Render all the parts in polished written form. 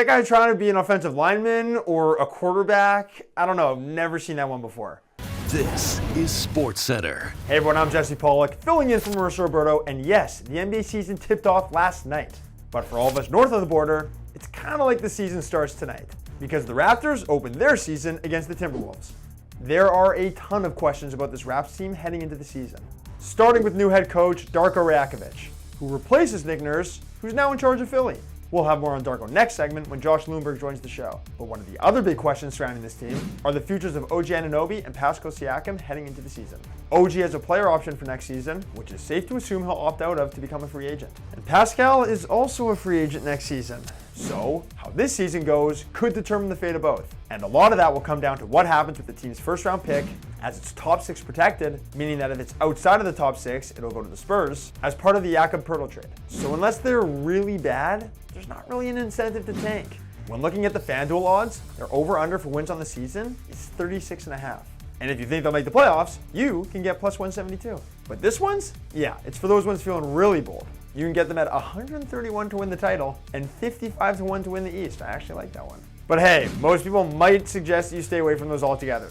that guy trying to be an offensive lineman or a quarterback? I don't know. I've never seen that one before. This is Sportscentre. Hey everyone, I'm Jesse Pollock, filling in for Marissa Roberto, and yes, the NBA season tipped off last night. But for all of us north of the border, it's kind of like the season starts tonight, because the Raptors opened their season against the Timberwolves. There are a ton of questions about this Raps team heading into the season, starting with new head coach Darko Rajakovic, who replaces Nick Nurse, who's now in charge of Philly. We'll have more on Darko next segment when Josh Lewenberg joins the show. But one of the other big questions surrounding this team are the futures of OG Anunoby and Pascal Siakam heading into the season. OG has a player option for next season, which is safe to assume he'll opt out of to become a free agent. And Pascal is also a free agent next season. So, how this season goes could determine the fate of both. And a lot of that will come down to what happens with the team's first round pick, as it's top 6 protected, meaning that if it's outside of the top 6, it'll go to the Spurs, as part of the Jakob Poeltl trade. So unless they're really bad, there's not really an incentive to tank. When looking at the FanDuel odds, their over-under for wins on the season is 36.5. And if you think they'll make the playoffs, you can get plus 172. But this one's, yeah, it's for those ones feeling really bold. You can get them at 131 to win the title and 55 to 1 to win the East. I actually like that one. But hey, most people might suggest that you stay away from those altogether.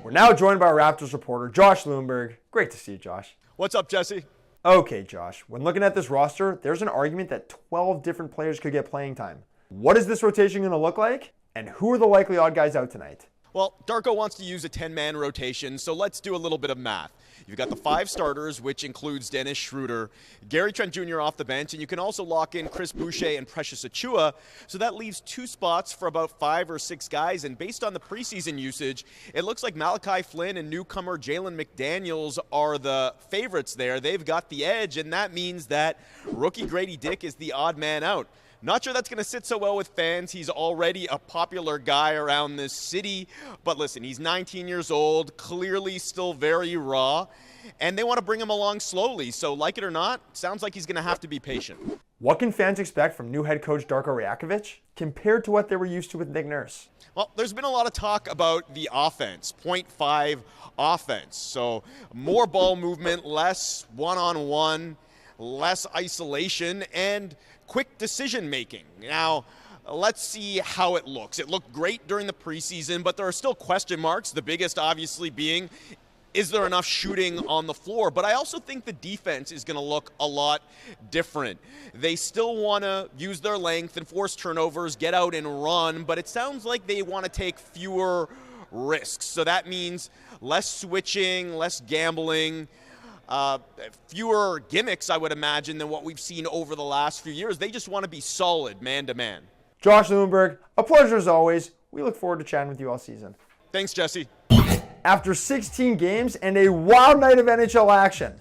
We're now joined by our Raptors reporter, Josh Lewenberg. Great to see you, Josh. What's up, Jesse? Okay, Josh, when looking at this roster, there's an argument that 12 different players could get playing time. What is this rotation going to look like? And who are the likely odd guys out tonight? Well, Darko wants to use a 10-man rotation, so let's do a little bit of math. You've got the 5 starters, which includes Dennis Schroeder, Gary Trent Jr. off the bench, and you can also lock in Chris Boucher and Precious Achiuwa, so that leaves 2 spots for about 5 or 6 guys, and based on the preseason usage, it looks like Malachi Flynn and newcomer Jalen McDaniels are the favorites there. They've got the edge, and that means that rookie Gradey Dick is the odd man out. Not sure that's going to sit so well with fans. He's already a popular guy around this city. But listen, he's 19 years old, clearly still very raw, and they want to bring him along slowly. So like it or not, sounds like he's going to have to be patient. What can fans expect from new head coach Darko Rajakovic compared to what they were used to with Nick Nurse? Well, there's been a lot of talk about the offense, 0.5 offense. So more ball movement, less one-on-one, less isolation, and quick decision making. Now, let's see how it looks. It looked great during the preseason, but there are still question marks, the biggest obviously being, is there enough shooting on the floor? But I also think the defense is going to look a lot different. They still want to use their length and force turnovers, get out and run, but it sounds like they want to take fewer risks. So that means less switching, less gambling, fewer gimmicks, I would imagine, than what we've seen over the last few years. They just want to be solid man-to-man. Josh Lewenberg, a pleasure as always. We look forward to chatting with you all season. Thanks, Jesse. After 16 games and a wild night of NHL action,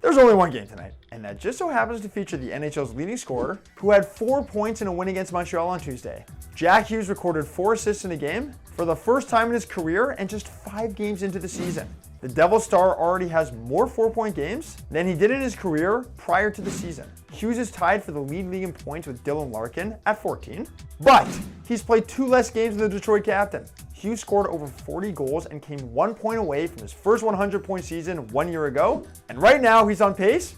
there's only one game tonight, and that just so happens to feature the NHL's leading scorer, who had 4 points in a win against Montreal on Tuesday. Jack Hughes recorded 4 assists in a game for the first time in his career and just 5 games into the season. The Devils star already has more 4-point games than he did in his career prior to the season. Hughes is tied for the league in points with Dylan Larkin at 14, but he's played 2 less games than the Detroit captain. Hughes scored over 40 goals and came 1 point away from his first 100-point season 1 year ago, and right now he's on pace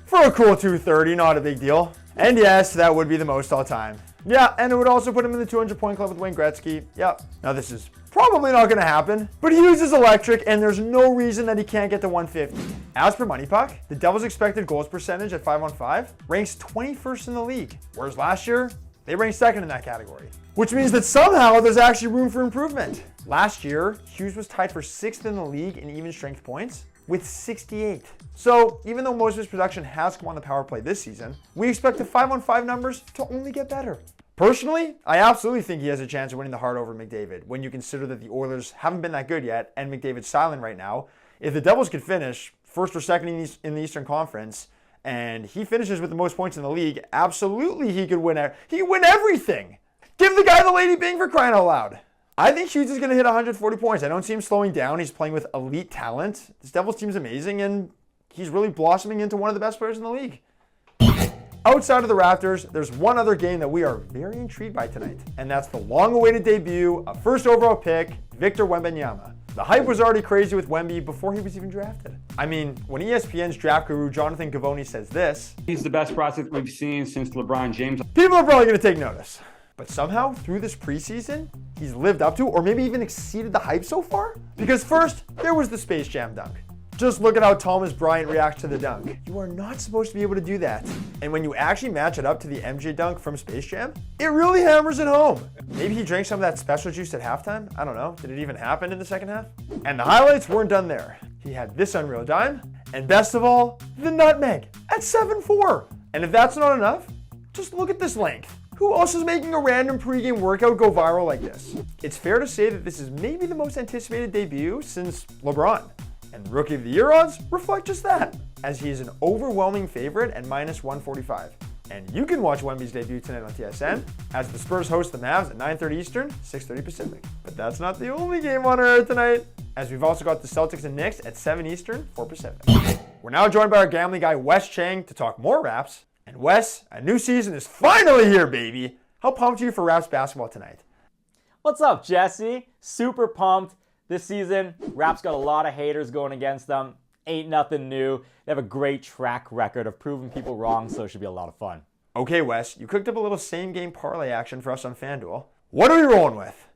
for a cool 230, not a big deal. And yes, that would be the most all time. Yeah, and it would also put him in the 200-point club with Wayne Gretzky. Yep. Now this is probably not going to happen, but Hughes is electric, and there's no reason that he can't get to 150. As per Money Puck, the Devils' expected goals percentage at 5-on-5 ranks 21st in the league, whereas last year, they ranked 2nd in that category. Which means that somehow there's actually room for improvement. Last year, Hughes was tied for 6th in the league in even strength points with 68. So even though most of his production has come on the power play this season, we expect the 5-on-5 numbers to only get better. Personally, I absolutely think he has a chance of winning the Hart over McDavid when you consider that the Oilers haven't been that good yet and McDavid's silent right now. If the Devils could finish 1st or 2nd in the Eastern Conference and he finishes with the most points in the league, absolutely he could win. He could win everything. Give the guy the Lady Byng for crying out loud. I think Hughes is going to hit 140 points. I don't see him slowing down. He's playing with elite talent. This Devils team is amazing, and he's really blossoming into one of the best players in the league. Outside of the Raptors, there's one other game that we are very intrigued by tonight, and that's the long-awaited debut of first overall pick, Victor Wembanyama. The hype was already crazy with Wemby before he was even drafted. I mean, when ESPN's draft guru Jonathan Givony says this, he's the best prospect we've seen since LeBron James. People are probably going to take notice. But somehow, through this preseason, he's lived up to or maybe even exceeded the hype so far. Because first, there was the Space Jam dunk. Just look at how Thomas Bryant reacts to the dunk. You are not supposed to be able to do that. And when you actually match it up to the MJ dunk from Space Jam, it really hammers it home. Maybe he drank some of that special juice at halftime? I don't know. Did it even happen in the second half? And the highlights weren't done there. He had this unreal dime, and best of all, the nutmeg at 7'4". And if that's not enough, just look at this length. Who else is making a random pregame workout go viral like this? It's fair to say that this is maybe the most anticipated debut since LeBron. And Rookie of the Year odds reflect just that, as he is an overwhelming favorite at -145. And you can watch Wemby's debut tonight on TSN, as the Spurs host the Mavs at 9:30 Eastern, 6:30 Pacific. But that's not the only game on our air tonight, as we've also got the Celtics and Knicks at 7 Eastern, 4 Pacific. We're now joined by our gambling guy, Wes Cheng, to talk more Raps. And Wes, a new season is finally here, baby! How pumped are you for Raps basketball tonight? What's up, Jesse? Super pumped. This season, Raps got a lot of haters going against them. Ain't nothing new. They have a great track record of proving people wrong, so it should be a lot of fun. Okay, Wes, you cooked up a little same-game parlay action for us on FanDuel. What are we rolling with?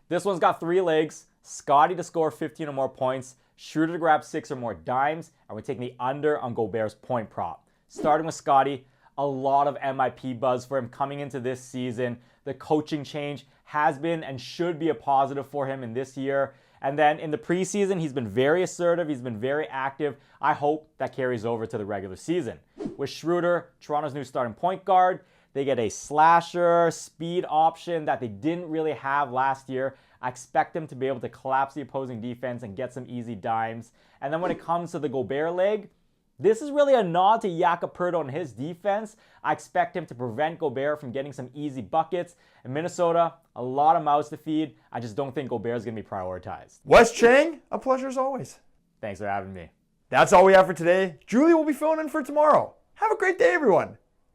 This one's got 3 legs. Scotty to score 15 or more points, Schroeder to grab 6 or more dimes, and we're taking the under on Gobert's point prop. Starting with Scotty, a lot of MIP buzz for him coming into this season. The coaching change has been and should be a positive for him in this year. And then in the preseason, he's been very assertive. He's been very active. I hope that carries over to the regular season. With Schroeder, Toronto's new starting point guard, they get a slasher, speed option that they didn't really have last year. I expect them to be able to collapse the opposing defense and get some easy dimes. And then when it comes to the Gobert leg, this is really a nod to Jakob Poeltl and his defense. I expect him to prevent Gobert from getting some easy buckets. In Minnesota, a lot of mouths to feed. I just don't think Gobert is going to be prioritized. Wes Cheng, a pleasure as always. Thanks for having me. That's all we have for today. Julie will be filling in for tomorrow. Have a great day, everyone.